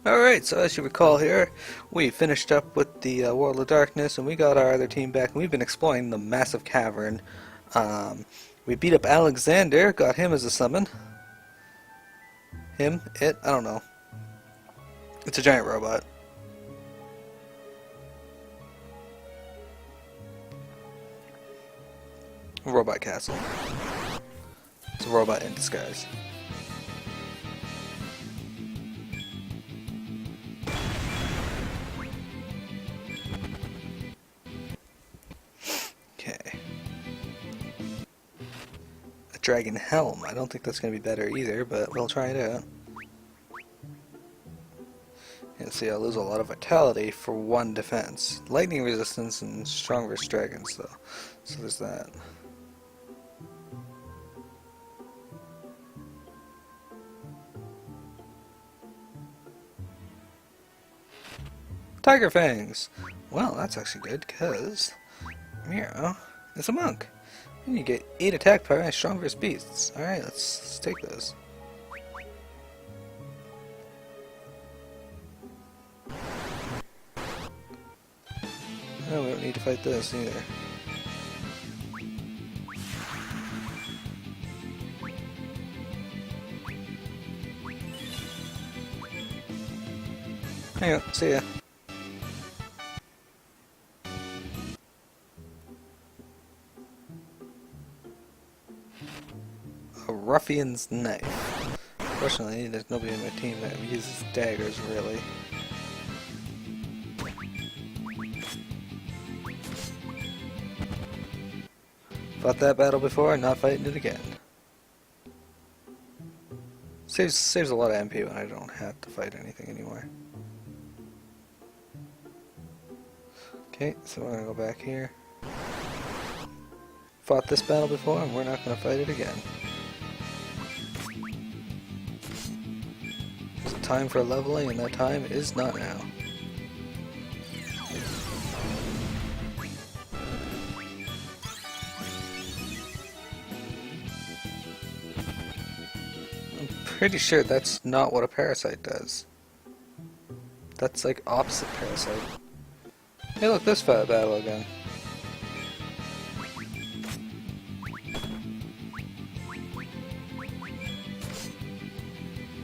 Alright, so as you recall here, we finished up with the World of Darkness, and we got our other team back, and we've been exploring the massive cavern. We beat up Alexander, got him as a summon. Him? It? I don't know. It's a giant robot. Robot castle. It's a robot in disguise. Okay. A dragon helm. I don't think that's going to be better either, but we'll try it out. And see, I lose a lot of vitality for one defense. Lightning resistance and strong versus dragons, though. So there's that. Tiger Fangs! Well, that's actually good, because Miro is a monk. And you get 8 attack power and strong versus beasts. Alright, let's take those. Oh, we don't need to fight this either. Hang on, see ya. A ruffian's knife. Fortunately, there's nobody in my team that uses daggers, really. Fought that battle before, not fighting it again. Saves a lot of MP when I don't have to fight anything anymore. Okay, so we're gonna go back here. Fought this battle before, and we're not gonna fight it again. There's a time for leveling, and that time is not now. Pretty sure that's not what a parasite does. That's like opposite parasite. Hey look, this battle again.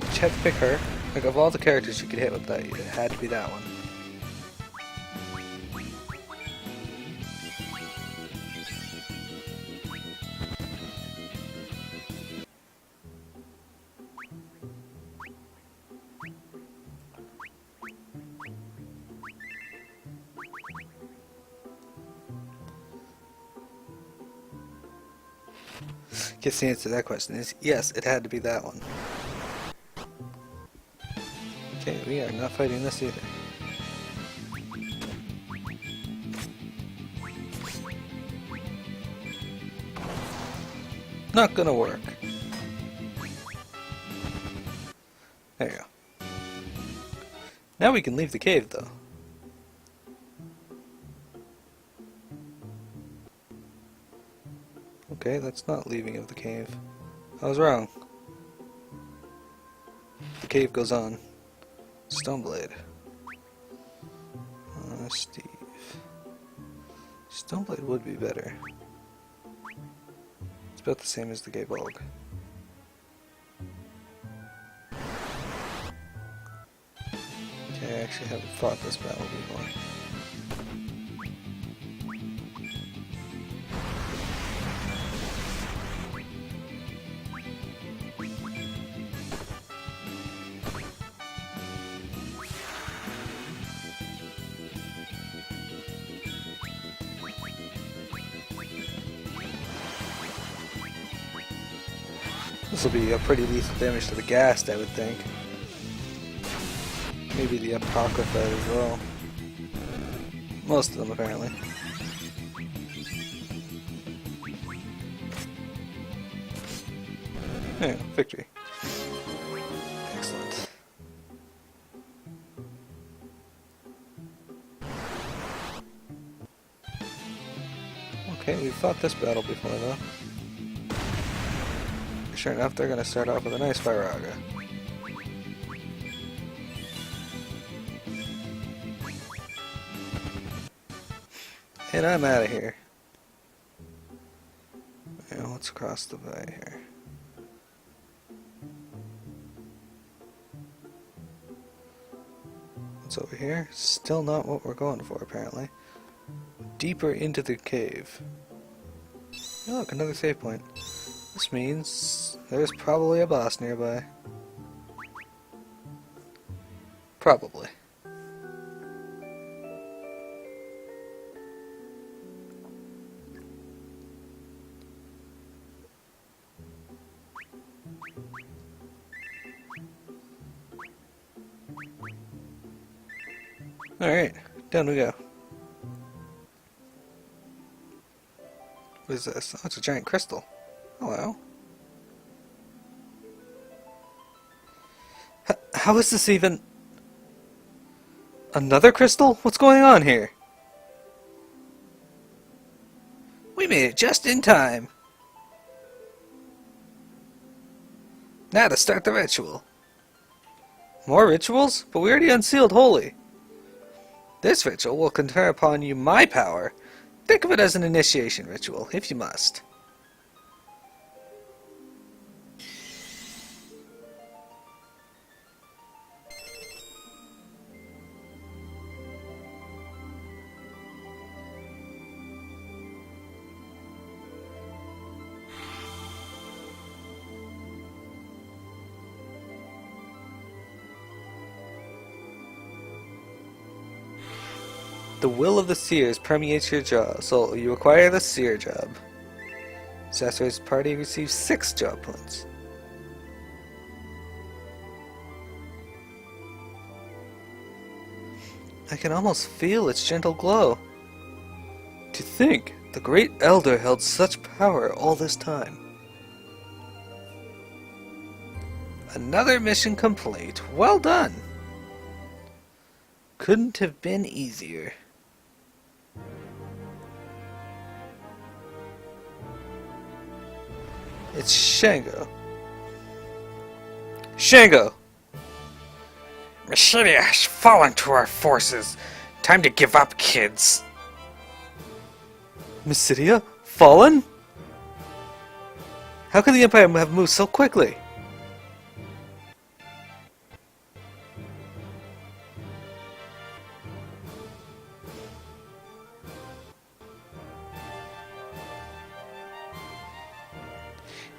You had to pick her. Like of all the characters you could hit with that, it had to be that one. Guess the answer to that question is yes, it had to be that one. Okay, we are not fighting this either. Not gonna work. There you go. Now we can leave the cave though. Okay, that's not leaving of the cave. I was wrong. The cave goes on. Stoneblade. Steve. Stoneblade would be better. It's about the same as the Gay Bulg. Okay, I actually haven't fought this battle before. This will be a pretty lethal damage to the Ghast, I would think. Maybe the Apocrypha as well. Most of them, apparently. Yeah, victory. Excellent. Okay, we've fought this battle before, though. Sure enough, they're going to start off with a nice Firaga. And I'm out of here. And what's across the way here? What's over here? Still not what we're going for, apparently. Deeper into the cave. Oh, look, another save point. This means there's probably a boss nearby. Probably. Alright, down we go. What is this? Oh, it's a giant crystal. Hello. How is this even... Another crystal? What's going on here? We made it just in time. Now to start the ritual. More rituals? But we already unsealed Holy. This ritual will confer upon you my power. Think of it as an initiation ritual, if you must. The will of the seers permeates your jaw, so you acquire the seer job. Sassure's party receives 6 job points. I can almost feel its gentle glow. To think, the great elder held such power all this time. Another mission complete. Well done! Couldn't have been easier. It's Shango. Shango! Machida has fallen to our forces. Time to give up, kids. Mysidia? Fallen? How could the Empire have moved so quickly?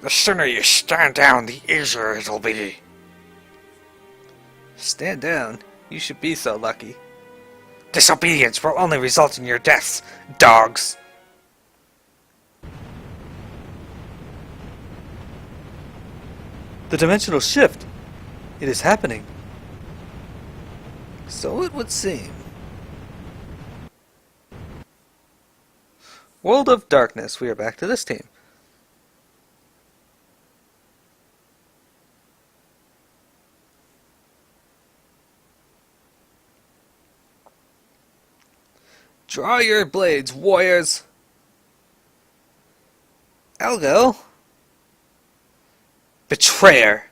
The sooner you stand down, the easier it'll be. Stand down? You should be so lucky. Disobedience will only result in your deaths, dogs. The dimensional shift! It is happening. So it would seem. World of Darkness. We are back to this team. Draw your blades, warriors! Elgo? Betrayer.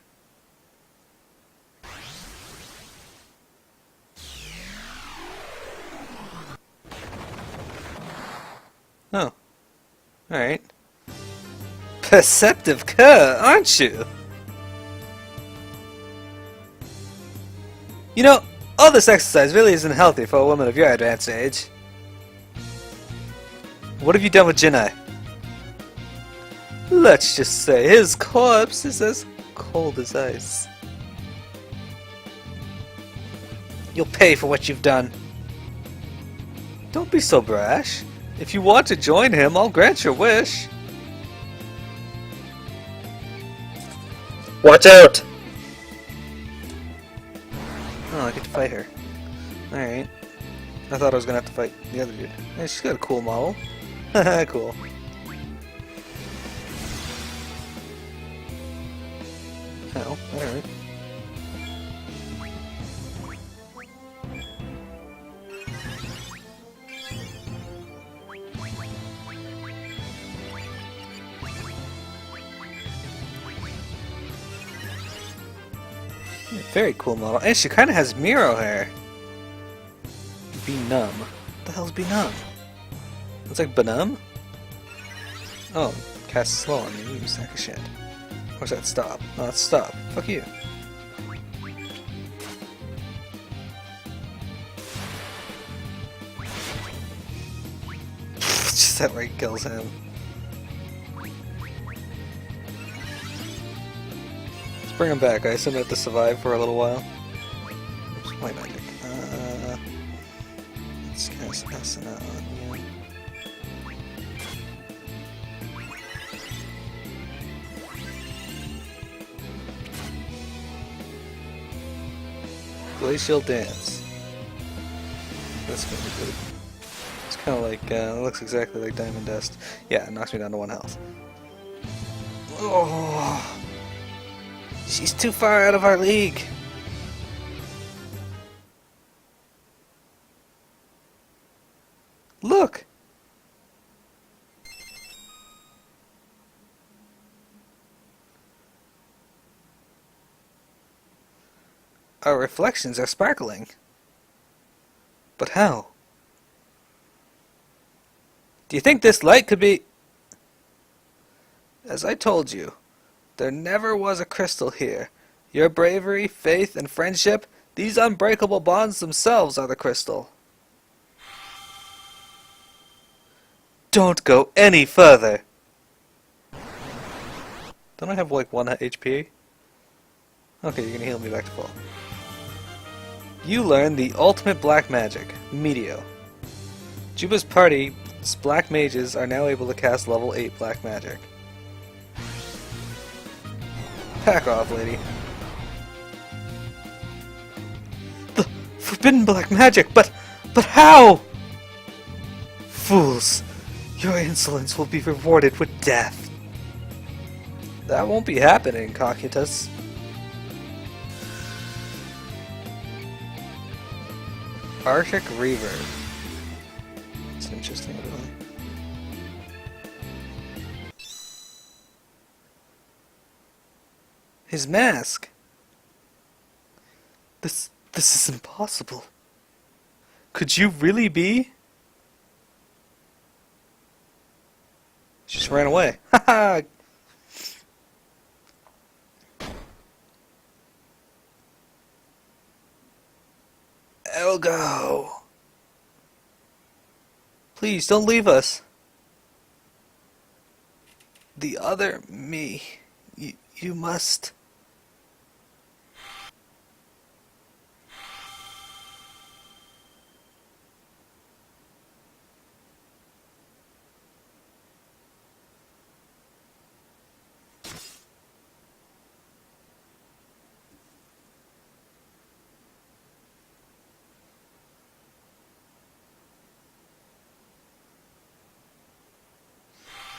Oh. Alright. Perceptive cur, aren't you? You know, all this exercise really isn't healthy for a woman of your advanced age. What have you done with Jinai? Let's just say his corpse is as cold as ice. You'll pay for what you've done. Don't be so brash. If you want to join him, I'll grant your wish. Watch out! Oh, I get to fight her. Alright. I thought I was gonna have to fight the other dude. Hey, she's got a cool model. Haha, cool. Oh, alright. Very cool model. And she kind of has Miro hair. Be numb. What the hell's be numb? It's like Benum? Oh, cast slow on you, you sack of shit. What's that? Stop. No, that's stop. Fuck you. Just that right kills him. Let's bring him back. I assume I have to survive for a little while. Oops, white magic. Let's cast Asana on you. Glacial Dance. That's gonna be good. It's kind of like, it looks exactly like Diamond Dust. Yeah, it knocks me down to 1 health. Oh, she's too far out of our league. Look! Our reflections are sparkling. But how? Do you think this light could be... As I told you, there never was a crystal here. Your bravery, faith, and friendship, these unbreakable bonds themselves are the crystal. Don't go any further! Don't I have like 1 HP? Okay, you're gonna heal me back to full. You learn the ultimate black magic, Meteor. Juba's party's black mages are now able to cast level 8 black magic. Pack off, lady. The forbidden black magic, but how? Fools, your insolence will be rewarded with death. That won't be happening, Cocytus. Arctic Reverb. It's an interesting ability. His mask! This is impossible. Could you really be? She just ran away. Haha! Elgo! Please, don't leave us. The other me. You must...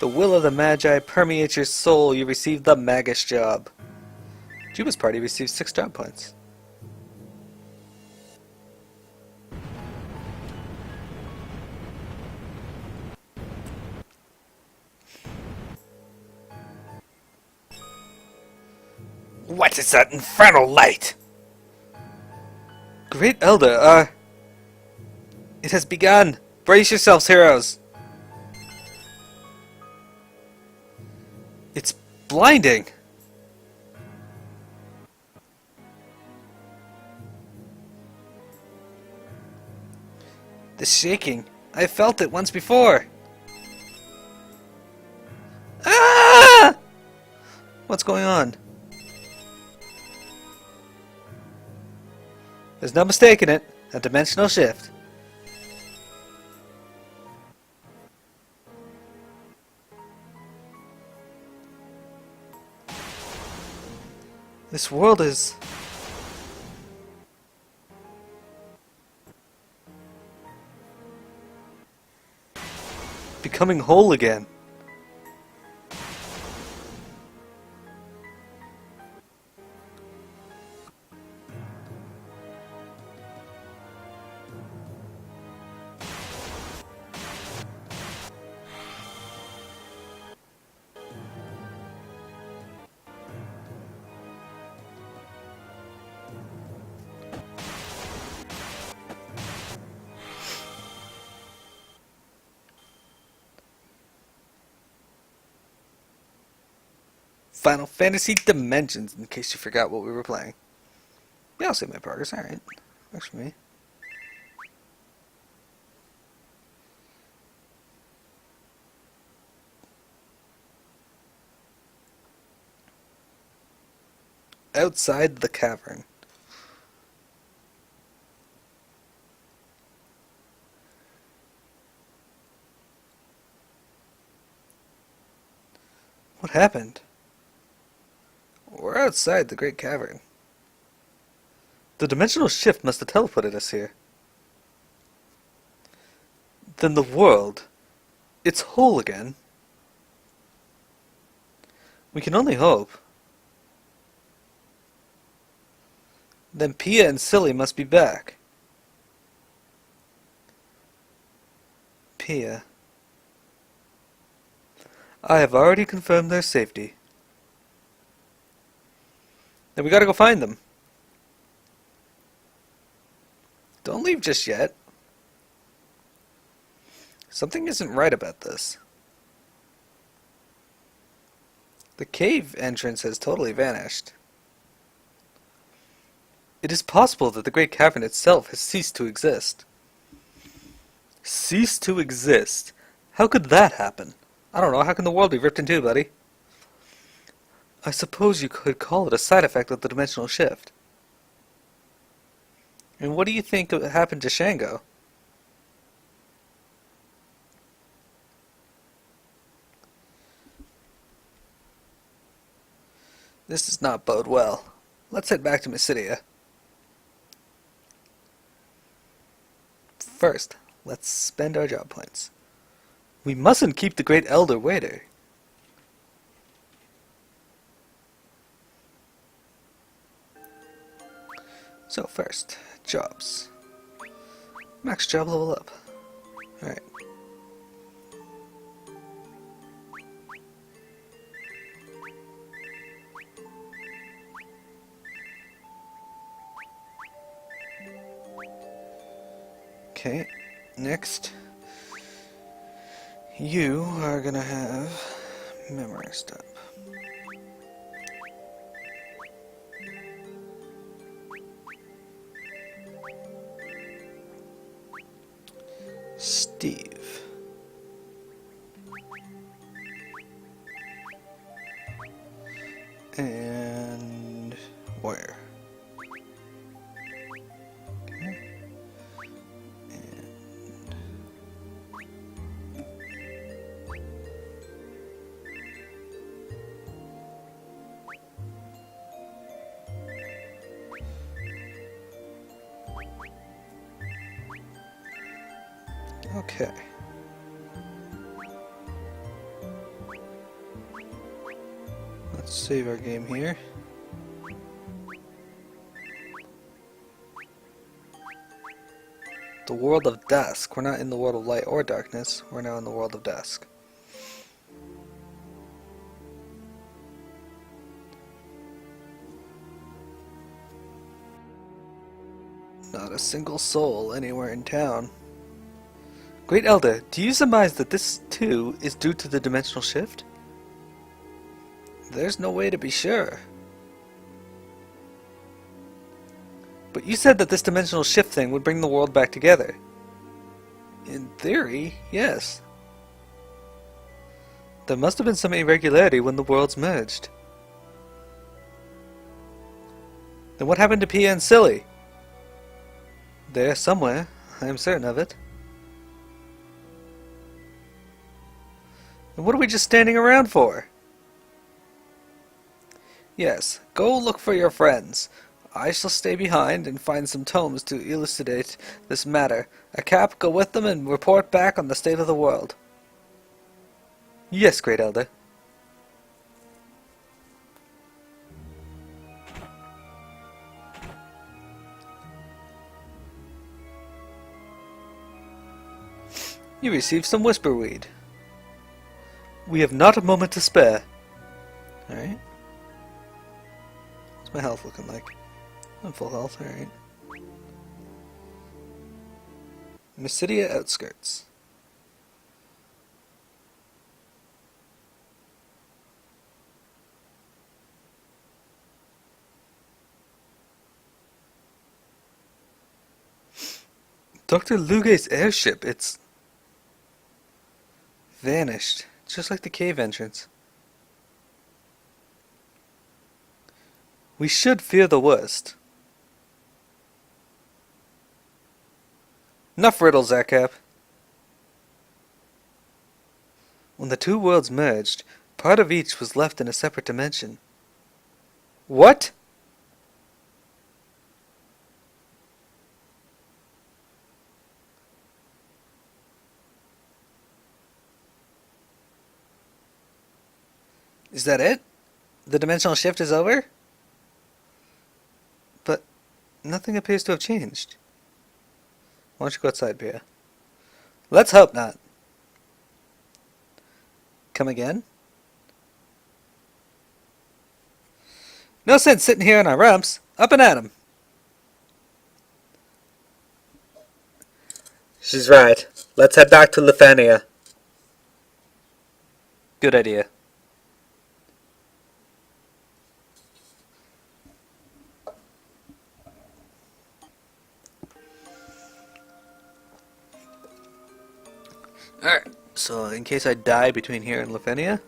The will of the Magi permeates your soul. You receive the Magus job. Juba's party receives 6 job points. What is that infernal light? Great Elder, it has begun. Brace yourselves, heroes. It's blinding. The shaking. I felt it once before. Ah! What's going on? There's no mistaking it. A dimensional shift. This world is... becoming whole again. Final Fantasy Dimensions, in case you forgot what we were playing. Yeah, I'll save my progress. Alright. Works for me. Outside the cavern. What happened? We're outside the Great Cavern. The dimensional shift must have teleported us here. Then the world, it's whole again. We can only hope. Then Pia and Silly must be back. Pia. I have already confirmed their safety. Then we gotta go find them. Don't leave just yet. Something isn't right about this. The cave entrance has totally vanished. It is possible that the Great Cavern itself has ceased to exist. Ceased to exist? How could that happen? I don't know, how can the world be ripped in two, buddy? I suppose you could call it a side effect of the dimensional shift. And what do you think happened to Shango? This does not bode well. Let's head back to Mysidia. First, let's spend our job points. We mustn't keep the Great Elder waiting. So first, jobs. Max job level up. Alright. Okay, next. You are gonna have memory step. Steve. And where? Okay. Okay. Let's save our game here. The world of dusk. We're not in the world of light or darkness. We're now in the world of dusk. Not a single soul anywhere in town. Great Elder, do you surmise that this, too, is due to the dimensional shift? There's no way to be sure. But you said that this dimensional shift thing would bring the world back together. In theory, yes. There must have been some irregularity when the worlds merged. Then what happened to Pia and Silly? There somewhere, I am certain of it. And what are we just standing around for? Yes, go look for your friends. I shall stay behind and find some tomes to elucidate this matter. A cap, go with them and report back on the state of the world. Yes, Great Elder. You received some whisperweed. We have not a moment to spare. Alright. What's my health looking like? I'm full health, alright. Mysidia outskirts. Dr. Luge's airship, it's vanished, just like the cave entrance. We should fear the worst. Enough riddles, Zarkap. When the two worlds merged, part of each was left in a separate dimension. What? Is that it? The dimensional shift is over? But nothing appears to have changed. Why don't you go outside, Bria? Let's hope not. Come again? No sense sitting here on our rumps. Up and at 'em. She's right. Let's head back to Lefania. Good idea. Alright, so in case I die between here and Lefania,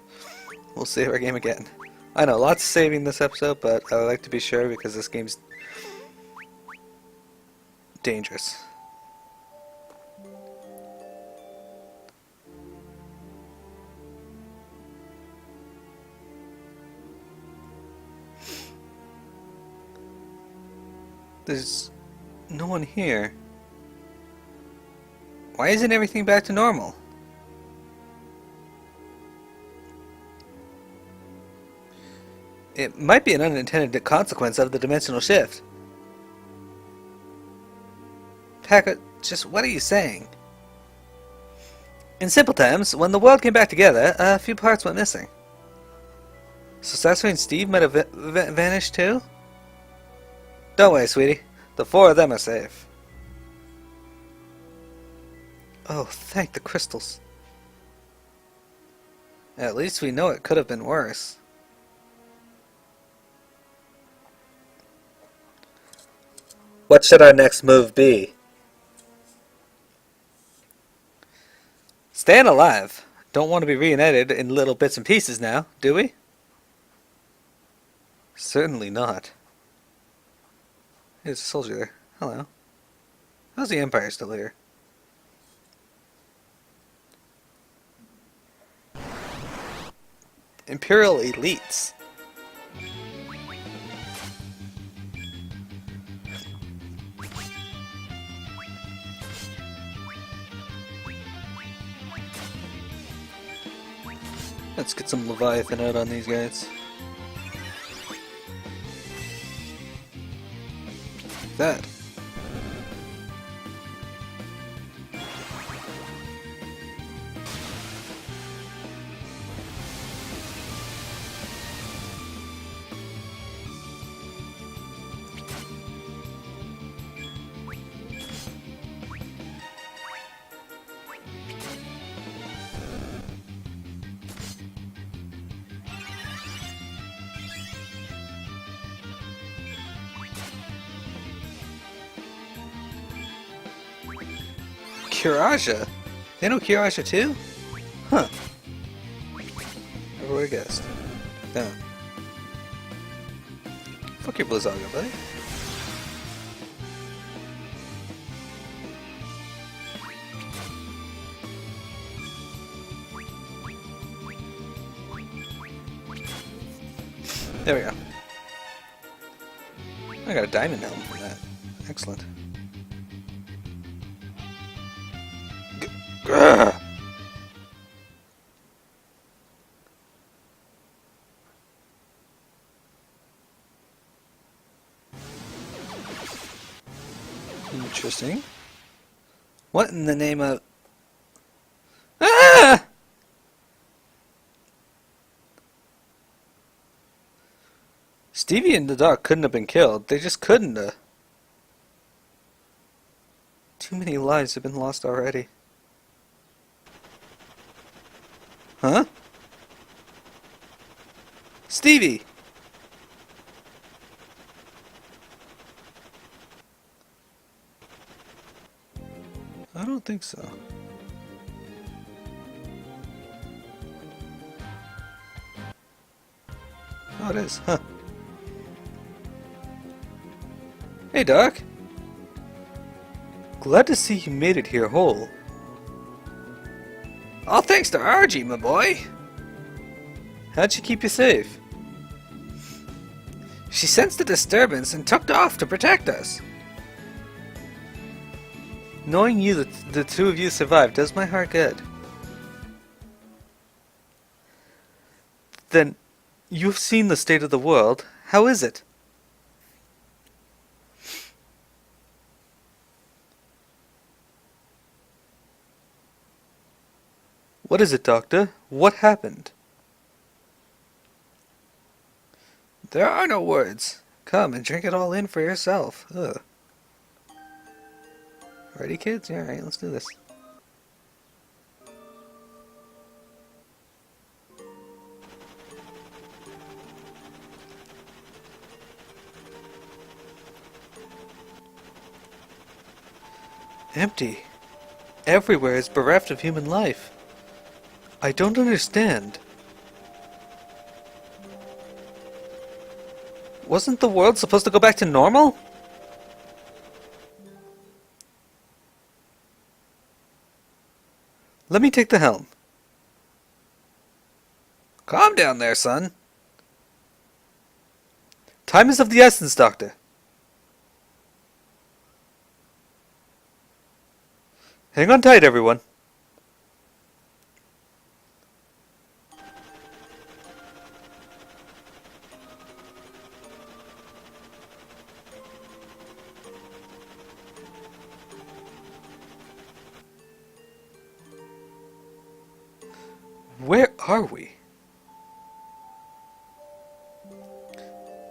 we'll save our game again. I know, lots of saving this episode, but I would like to be sure because this game's dangerous. There's no one here. Why isn't everything back to normal? It might be an unintended consequence of the dimensional shift. Packard, just what are you saying? In simple terms, when the world came back together, a few parts went missing. So Sasori and Steve might have vanished too? Don't worry, sweetie. The four of them are safe. Oh, thank the crystals. At least we know it could have been worse. What should our next move be? Staying alive. Don't want to be reunited in little bits and pieces now, do we? Certainly not. There's a soldier there. Hello. How's the Empire still here? Imperial elites. Let's get some Leviathan out on these guys. That. Kiraja? They know Kiraja too? Huh. Never would have guessed. No. Fuck your Blizzaga, buddy. There we go. I got a diamond helm from that. Excellent. Grr. Interesting. What in the name of... Ah! Stevie and the dog couldn't have been killed. They just couldn't have. Too many lives have been lost already. Huh? Stevie! I don't think so. Oh, it is, huh? Hey, Doc. Glad to see you made it here whole. All thanks to Argy, my boy. How'd she keep you safe? She sensed the disturbance and took off to protect us. Knowing you, the two of you survived, does my heart good. Then, you've seen the state of the world. How is it? What is it, Doctor? What happened? There are no words. Come and drink it all in for yourself. Ugh. Ready, kids? Alright, let's do this. Empty. Everywhere is bereft of human life. I don't understand. Wasn't the world supposed to go back to normal? Let me take the helm. Calm down there, son. Time is of the essence, Doctor. Hang on tight, everyone. Where are we?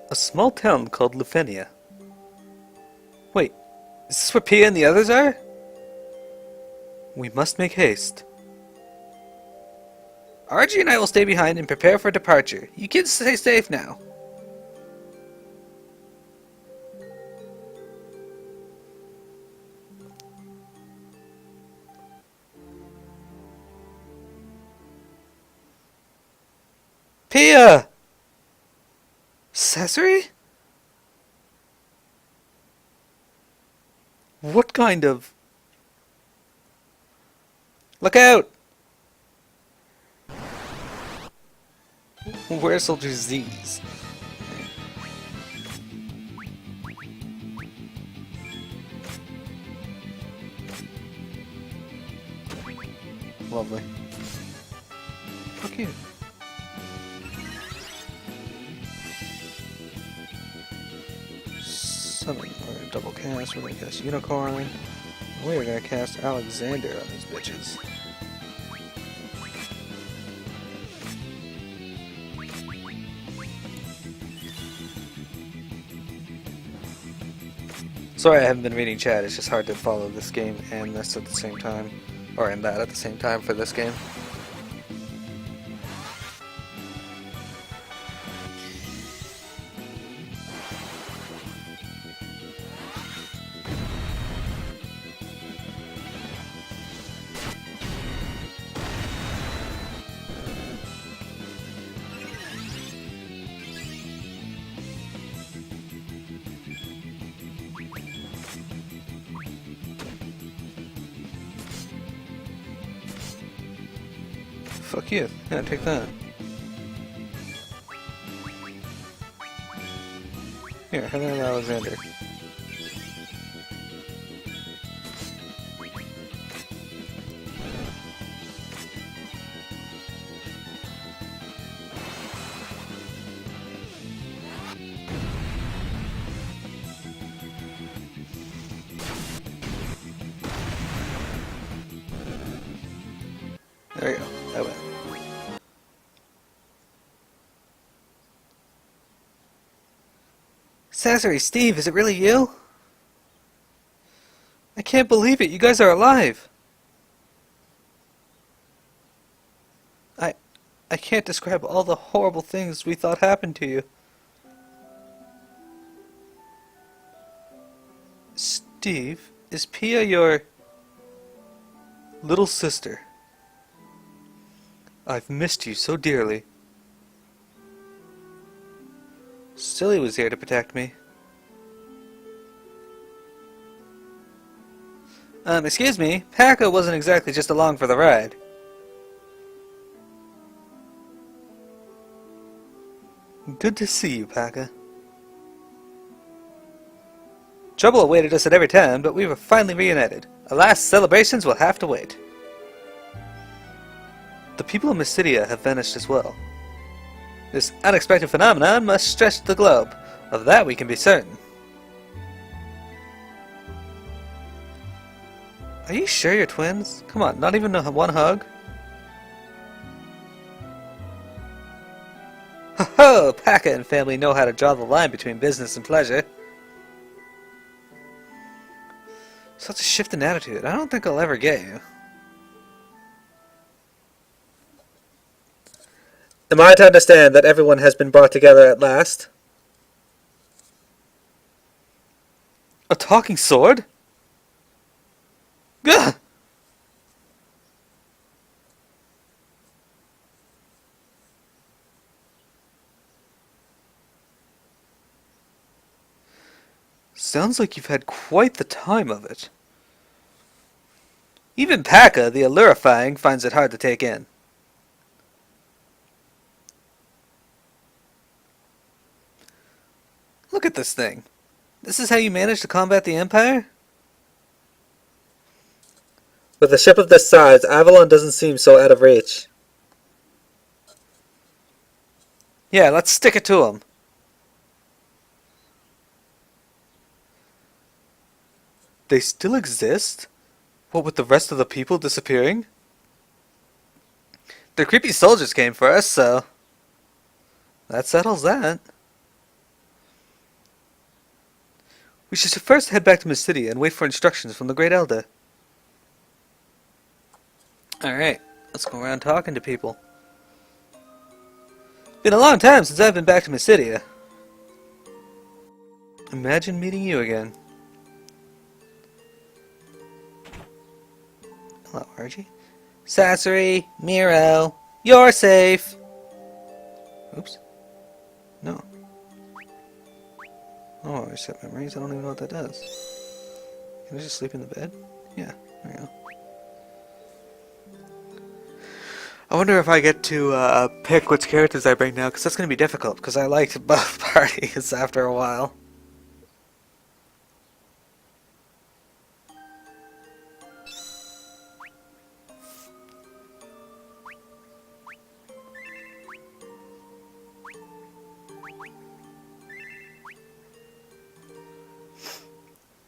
A small town called Lufenia. Wait, is this where Pia and the others are? We must make haste. Argy and I will stay behind and prepare for departure. You kids stay safe now. Pia! Cesare? What kind of... Look out! Where's Soldier Z's? Lovely. Fuck you. Summon, we're gonna double cast, we're gonna cast Unicorn. We're gonna cast Alexander on these bitches. Sorry I haven't been reading chat, it's just hard to follow this game and this at the same time. Or and that at the same time for this game. Fuck you. Yeah, take that. Here, have that Alexander. There you go. That went. Cesare, Steve, is it really you? I can't believe it. You guys are alive. I can't describe all the horrible things we thought happened to you. Steve, is Pia your... Little sister, I've missed you so dearly. Silly was here to protect me. Excuse me, Paca wasn't exactly just along for the ride. Good to see you, Paca. Trouble awaited us at every turn, but we were finally reunited. Alas, celebrations will have to wait. The people of Mysidia have vanished as well. This unexpected phenomenon must stretch the globe. Of that we can be certain. Are you sure you're twins? Come on, not even one hug? Ho ho! Paca and family know how to draw the line between business and pleasure. Such a shift in attitude. I don't think I'll ever get you. Am I to understand that everyone has been brought together at last? A talking sword? Gah! Sounds like you've had quite the time of it. Even Paca, the allurifying, finds it hard to take in. Look at this thing. This is how you manage to combat the Empire? With a ship of this size, Avalon doesn't seem so out of reach. Yeah, let's stick it to him. They still exist? What with the rest of the people disappearing? The creepy soldiers came for us, so that settles that. We should first head back to Mysidia and wait for instructions from the Great Elder. Alright, let's go around talking to people. Been a long time since I've been back to Mysidia. Imagine meeting you again. Hello, Archie. Sasori, Miro, you're safe! Oops. No. Oh, I reset memories. I don't even know what that does. Can I just sleep in the bed? Yeah, there we go. I wonder if I get to pick which characters I bring now, because that's going to be difficult, because I liked both parties after a while.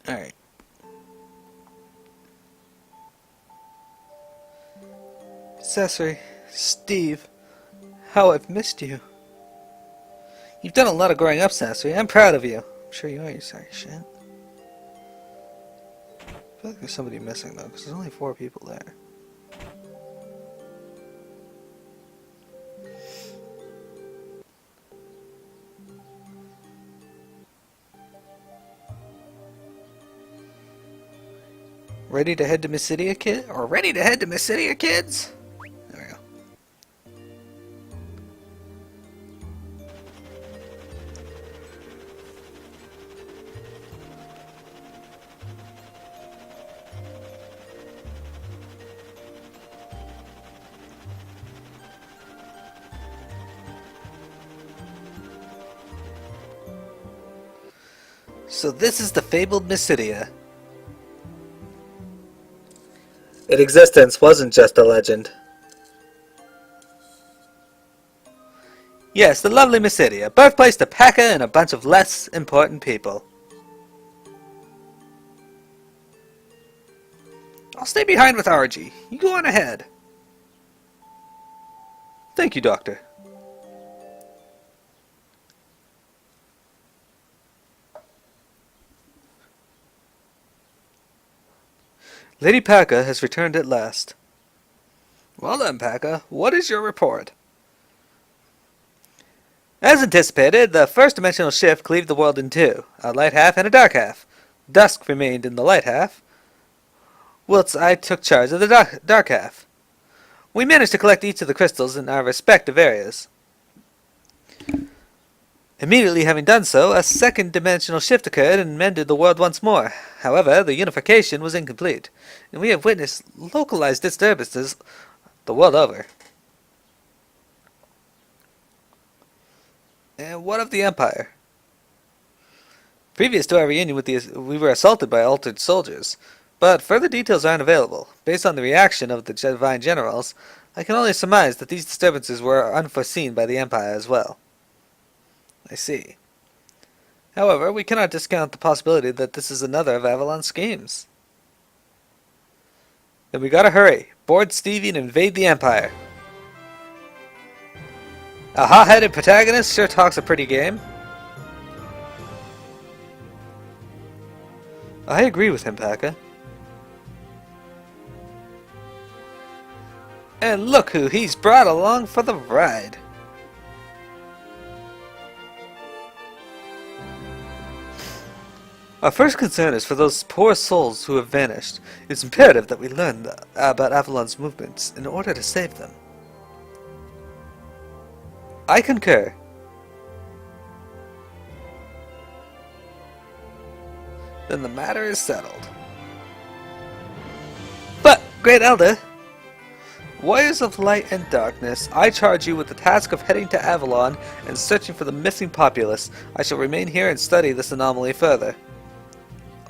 Alright. Sasori, Steve, how I've missed you. You've done a lot of growing up, Sasori. I'm proud of you. I'm sure you are, you sorry shit. I feel like there's somebody missing, though, because there's only 4 people there. Ready to head to Mysidia, kid? Or ready to head to Mysidia, kids? There we go. So this is the fabled Mysidia. Its existence wasn't just a legend. Yes, the lovely Mysidia, birthplace to Paca and a bunch of less important people. I'll stay behind with Argy. You go on ahead. Thank you, Doctor. Lady Paca has returned at last. Well done, Paca. What is your report? As anticipated, the first dimensional shift cleaved the world in two, a light half and a dark half. Dusk remained in the light half, whilst I took charge of the dark half. We managed to collect each of the crystals in our respective areas. Immediately having done so, a second dimensional shift occurred and mended the world once more. However, the unification was incomplete, and we have witnessed localized disturbances the world over. And what of the Empire? Previous to our reunion we were assaulted by altered soldiers, but further details aren't available. Based on the reaction of the Divine Generals, I can only surmise that these disturbances were unforeseen by the Empire as well. I see. However, we cannot discount the possibility that this is another of Avalon's schemes. Then we gotta hurry, board Stevie and invade the Empire. A hot-headed protagonist sure talks a pretty game. I agree with him, Paka. And look who he's brought along for the ride. Our first concern is for those poor souls who have vanished. It's imperative that we learn about Avalon's movements in order to save them. I concur. Then the matter is settled. But, Great Elder, Warriors of Light and Darkness, I charge you with the task of heading to Avalon and searching for the missing populace. I shall remain here and study this anomaly further.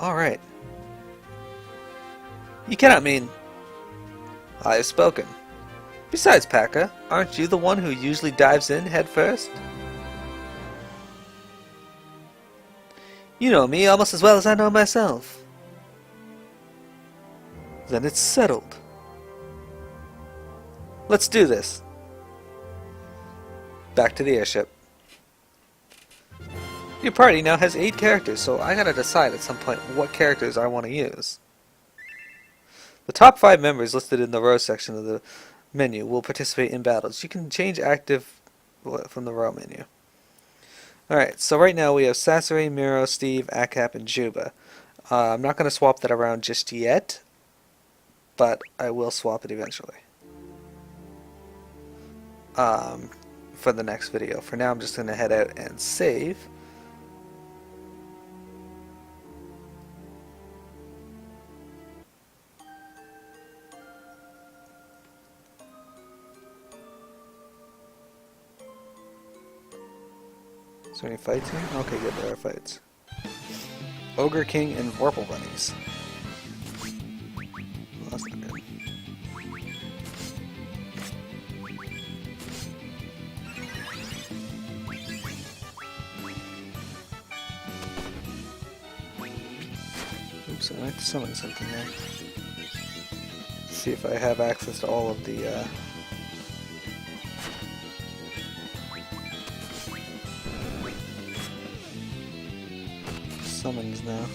Alright. You cannot mean... I have spoken. Besides, Paka, aren't you the one who usually dives in head first? You know me almost as well as I know myself. Then it's settled. Let's do this. Back to the airship. Your party now has 8 characters, so I gotta decide at some point what characters I want to use. The top 5 members listed in the row section of the menu will participate in battles. You can change active from the row menu. Alright, so right now we have Sasori, Miro, Steve, Akap, and Juba. I'm not going to swap that around just yet, but I will swap it eventually. For the next video. For now I'm just going to head out and save. Is there any fights here? Okay, good, there are fights. Ogre King and Vorpal Bunnies. Well, that's not good. Oops, I like to summon something there. Let's see if I have access to all of the, summons now.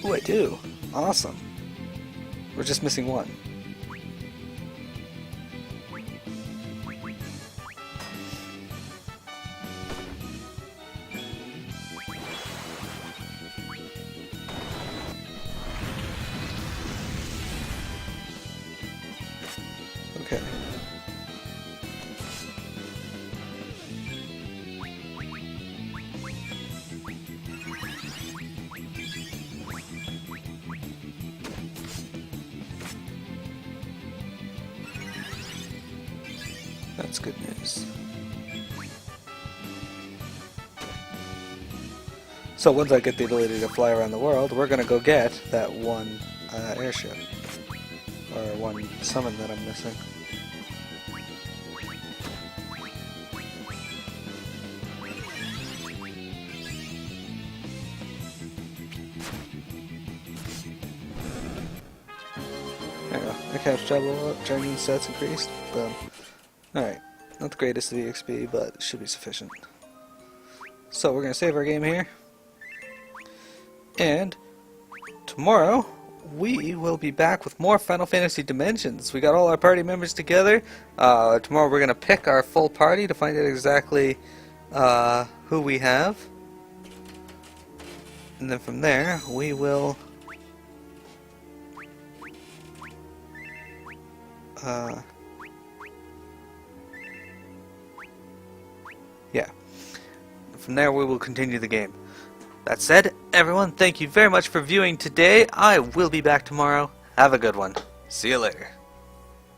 Oh, I do. Awesome. We're just missing one. Okay. That's good news. So once I get the ability to fly around the world, we're gonna go get that one airship. Or one summon that I'm missing. There we go. I catch travel up, journey stats increased. Boom. Alright, not the greatest of EXP, but should be sufficient. So we're going to save our game here. And tomorrow we will be back with more Final Fantasy Dimensions. We got all our party members together. Tomorrow we're going to pick our full party to find out exactly who we have. And then from there, we will... yeah. From there, we will continue the game. That said, everyone, thank you very much for viewing today. I will be back tomorrow. Have a good one. See you later.